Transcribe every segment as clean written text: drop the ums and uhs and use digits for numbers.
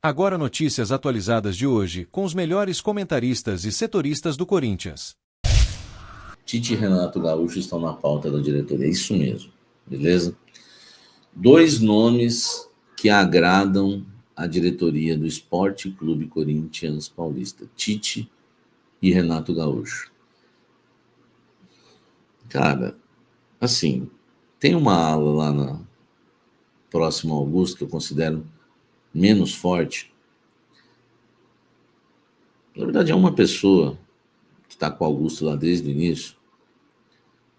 Agora notícias atualizadas de hoje, com os melhores comentaristas e setoristas do Corinthians. Tite e Renato Gaúcho estão na pauta da diretoria, é isso mesmo, beleza? Dois nomes que agradam a diretoria do Esporte Clube Corinthians Paulista, Tite e Renato Gaúcho. Cara, assim, tem uma ala lá na próxima ao Augusto que eu considero menos forte. Na verdade, é uma pessoa que está com o Augusto lá desde o início.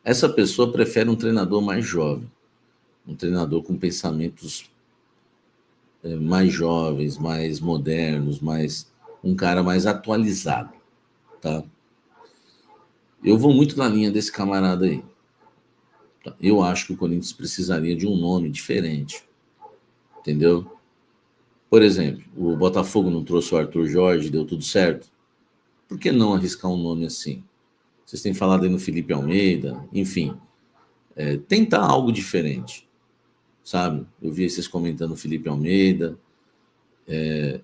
Essa pessoa prefere um treinador mais jovem, um treinador com pensamentos mais jovens, mais modernos, um cara mais atualizado, tá? Eu vou muito na linha desse camarada aí. Tá? Eu acho que o Corinthians precisaria de um nome diferente, entendeu? Por exemplo, o Botafogo não trouxe o Arthur Jorge, deu tudo certo. Por que não arriscar um nome assim? Vocês têm falado aí no Felipe Almeida, enfim, tentar algo diferente, sabe? Eu vi vocês comentando o Felipe Almeida.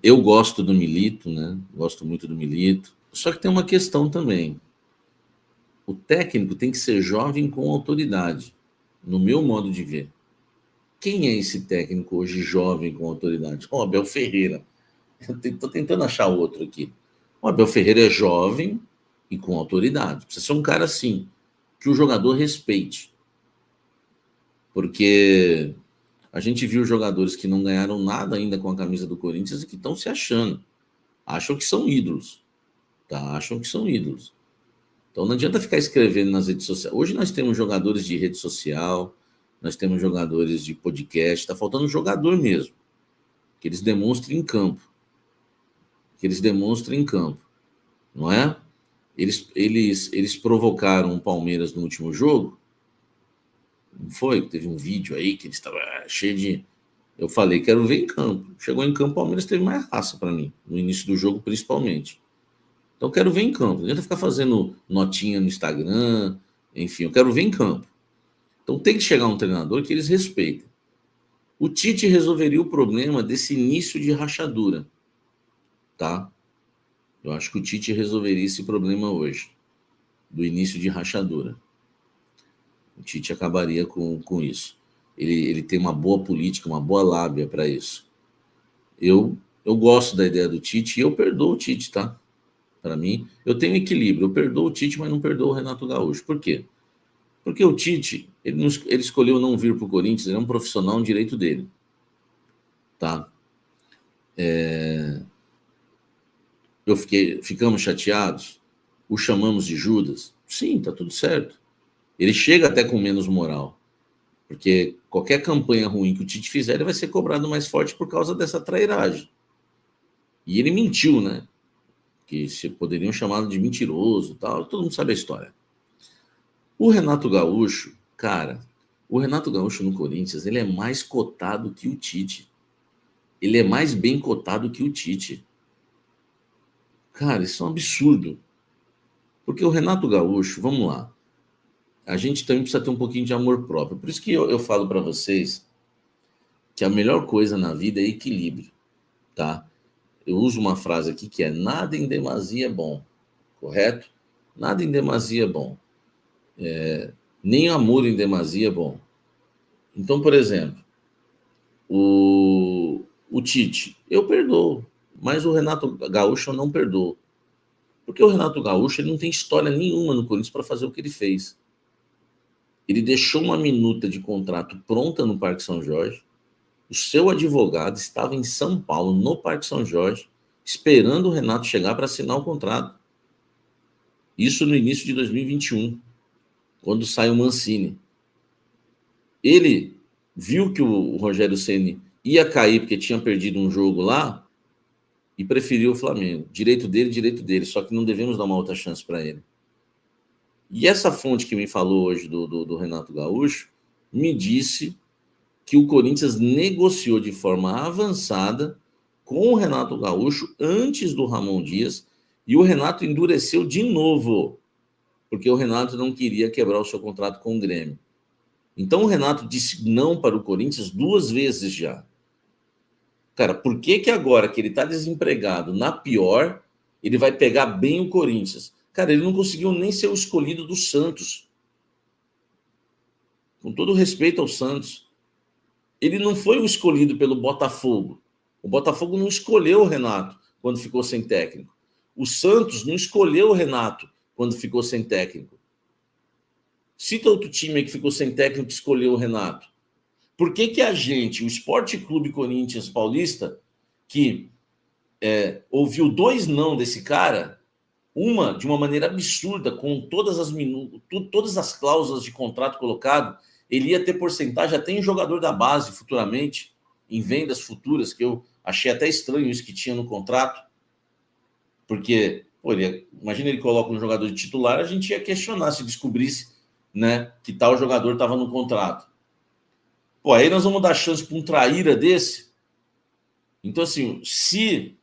Eu gosto do Milito, né? Gosto muito do Milito. Só que tem uma questão também. O técnico tem que ser jovem com autoridade, no meu modo de ver. Quem é esse técnico hoje jovem com autoridade? O Abel Ferreira. Estou tentando achar outro aqui. O Abel Ferreira é jovem e com autoridade. Precisa ser um cara assim, que o jogador respeite. Porque a gente viu jogadores que não ganharam nada ainda com a camisa do Corinthians e que estão se achando. Acham que são ídolos. Tá? Acham que são ídolos. Então não adianta ficar escrevendo nas redes sociais. Hoje nós temos jogadores de rede social, nós temos jogadores de podcast, está faltando jogador mesmo. Que eles demonstrem em campo. Não é? Eles provocaram o Palmeiras no último jogo. Não foi? Teve um vídeo aí que ele estava cheio de... Eu falei, quero ver em campo. Chegou em campo, o Palmeiras teve mais raça para mim, no início do jogo principalmente. Então eu quero ver em campo. Não adianta ficar fazendo notinha no Instagram, enfim, eu quero ver em campo. Então tem que chegar um treinador que eles respeitem. O Tite resolveria o problema desse início de rachadura, tá? Eu acho que o Tite resolveria esse problema hoje, do início de rachadura. O Tite acabaria com isso. Ele tem uma boa política, uma boa lábia para isso. Eu gosto da ideia do Tite e eu perdoo o Tite, tá? Para mim, eu tenho equilíbrio. Eu perdoo o Tite, mas não perdoo o Renato Gaúcho. Por quê? Porque o Tite, ele escolheu não vir para o Corinthians, ele é um profissional, um direito dele. Tá? Ficamos chateados? O chamamos de Judas? Sim, tá tudo certo. Ele chega até com menos moral. Porque qualquer campanha ruim que o Tite fizer, ele vai ser cobrado mais forte por causa dessa trairagem. E ele mentiu, né? Que se poderiam chamá-lo de mentiroso, tal. Todo mundo sabe a história. O Renato Gaúcho, cara, o Renato Gaúcho no Corinthians, ele é mais cotado que o Tite. Ele é mais bem cotado que o Tite. Cara, isso é um absurdo. Porque o Renato Gaúcho, vamos lá, a gente também precisa ter um pouquinho de amor próprio. Por isso que eu falo para vocês que a melhor coisa na vida é equilíbrio, tá? Eu uso uma frase aqui que é nada em demasia é bom, correto? Nada em demasia é bom. Nem amor em demasia é bom. Então, por exemplo, o Tite, eu perdoo, mas o Renato Gaúcho eu não perdoo. Porque o Renato Gaúcho ele não tem história nenhuma no Corinthians para fazer o que ele fez. Ele deixou uma minuta de contrato pronta no Parque São Jorge. O seu advogado estava em São Paulo, no Parque São Jorge, esperando o Renato chegar para assinar o contrato. Isso no início de 2021, quando sai o Mancini. Ele viu que o Rogério Ceni ia cair porque tinha perdido um jogo lá e preferiu o Flamengo. Direito dele, só que não devemos dar uma outra chance para ele. E essa fonte que me falou hoje do Renato Gaúcho me disse que o Corinthians negociou de forma avançada com o Renato Gaúcho antes do Ramon Dias e o Renato endureceu de novo, porque o Renato não queria quebrar o seu contrato com o Grêmio. Então o Renato disse não para o Corinthians 2 vezes já. Cara, por que que agora que ele tá desempregado na pior, ele vai pegar bem o Corinthians? Cara, ele não conseguiu nem ser o escolhido do Santos. Com todo respeito ao Santos. Ele não foi o escolhido pelo Botafogo. O Botafogo não escolheu o Renato quando ficou sem técnico. O Santos não escolheu o Renato quando ficou sem técnico. Cita outro time aí que ficou sem técnico que escolheu o Renato. Por que que a gente, o Sport Clube Corinthians Paulista, que ouviu 2 não desse cara, uma de uma maneira absurda, com todas as cláusulas de contrato colocado, ele ia ter porcentagem até em jogador da base futuramente, em vendas futuras, que eu achei até estranho isso que tinha no contrato, porque, pô, imagina ele coloca um jogador de titular, a gente ia questionar se descobrisse, né, que tal jogador estava no contrato. Pô, aí nós vamos dar chance para um traíra desse? Então, assim, se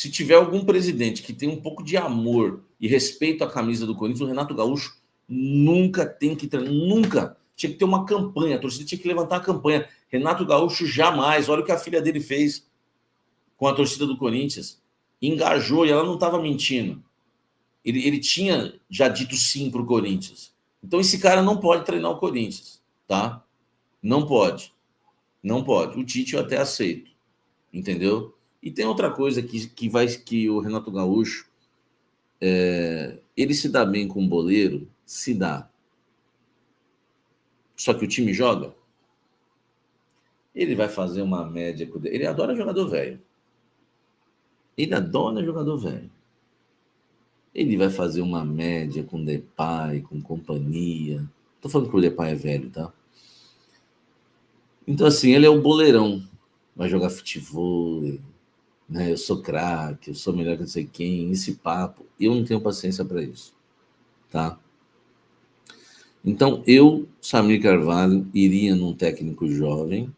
tiver algum presidente que tem um pouco de amor e respeito à camisa do Corinthians, o Renato Gaúcho nunca tem que treinar, nunca. Tinha que ter uma campanha, a torcida tinha que levantar a campanha. Renato Gaúcho jamais, olha o que a filha dele fez com a torcida do Corinthians. Engajou e ela não estava mentindo. Ele tinha já dito sim para o Corinthians. Então esse cara não pode treinar o Corinthians, tá? Não pode. Não pode. O Tite eu até aceito, entendeu? E tem outra coisa que o Renato Gaúcho, ele se dá bem com o boleiro, se dá. Só que o time joga, ele vai fazer uma média. Ele adora jogador velho. Ele adora jogador velho. Ele vai fazer uma média com Depay, com companhia. Tô falando que o Depay é velho, tá? Então, assim, ele é o boleirão. Vai jogar futebol, né? Eu sou craque, eu sou melhor que não sei quem, esse papo. Eu não tenho paciência para isso, tá? Então, eu, Samir Carvalho, iria num técnico jovem,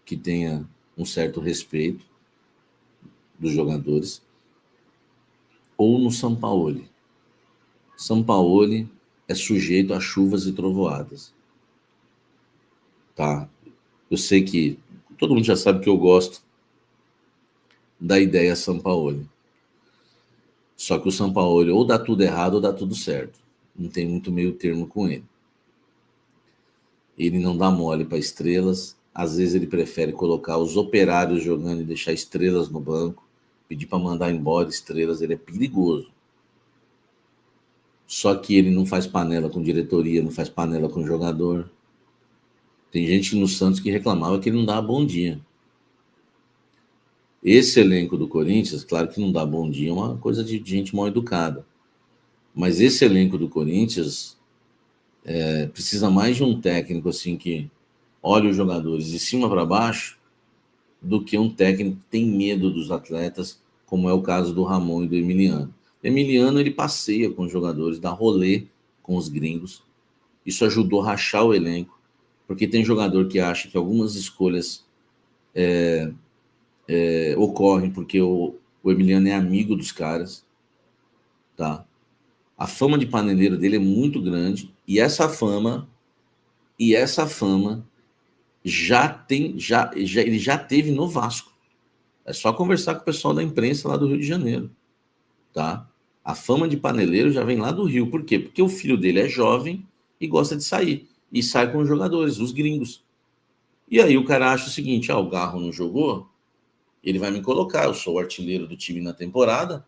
que tenha um certo respeito dos jogadores, ou no Sampaoli. Sampaoli é sujeito a chuvas e trovoadas, tá? Eu sei que todo mundo já sabe que eu gosto da ideia Sampaoli. Só que o Sampaoli ou dá tudo errado ou dá tudo certo. Não tem muito meio termo com ele. Ele não dá mole para estrelas. Às vezes ele prefere colocar os operários jogando e deixar estrelas no banco. Pedir para mandar embora estrelas. Ele é perigoso. Só que ele não faz panela com diretoria, não faz panela com jogador. Tem gente no Santos que reclamava que ele não dava bom dia. Esse elenco do Corinthians, claro que não dá bom dia, é uma coisa de gente mal educada. Mas esse elenco do Corinthians precisa mais de um técnico assim que olha os jogadores de cima para baixo do que um técnico que tem medo dos atletas, como é o caso do Ramon e do Emiliano. Emiliano, ele passeia com os jogadores, dá rolê com os gringos. Isso ajudou a rachar o elenco, porque tem jogador que acha que algumas escolhas ocorrem porque o Emiliano é amigo dos caras, tá? A fama de paneleiro dele é muito grande e essa fama ele já teve no Vasco. É só conversar com o pessoal da imprensa lá do Rio de Janeiro, tá? A fama de paneleiro já vem lá do Rio. Por quê? Porque o filho dele é jovem e gosta de sair. E sai com os jogadores, os gringos. E aí o cara acha o seguinte, o Garro não jogou, ele vai me colocar, eu sou o artilheiro do time na temporada,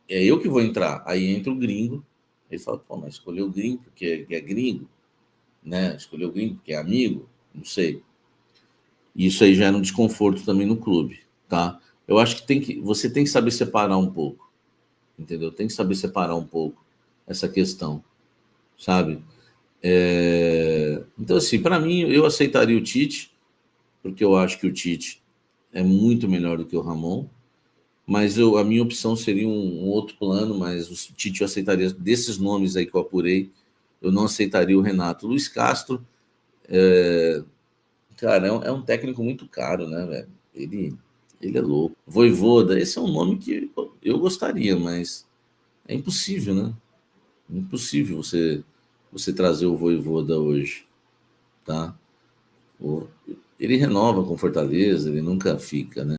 é eu que vou entrar. Aí entra o gringo, ele fala, pô, mas escolheu o gringo porque é gringo, né? Escolheu o gringo porque é amigo, não sei. Isso aí já era um desconforto também no clube, tá? Eu acho que você tem que saber separar um pouco, entendeu? Tem que saber separar um pouco essa questão, sabe? Então, assim, para mim, eu aceitaria o Tite, porque eu acho que o Tite é muito melhor do que o Ramon, mas a minha opção seria um outro plano, mas o Tite eu aceitaria, desses nomes aí que eu apurei, eu não aceitaria o Renato. Luiz Castro, cara, é um técnico muito caro, né, velho? Ele é louco. Vojvoda, esse é um nome que eu gostaria, mas é impossível, né? Impossível você trazer o Vojvoda hoje, tá? ele renova com Fortaleza, ele nunca fica, né?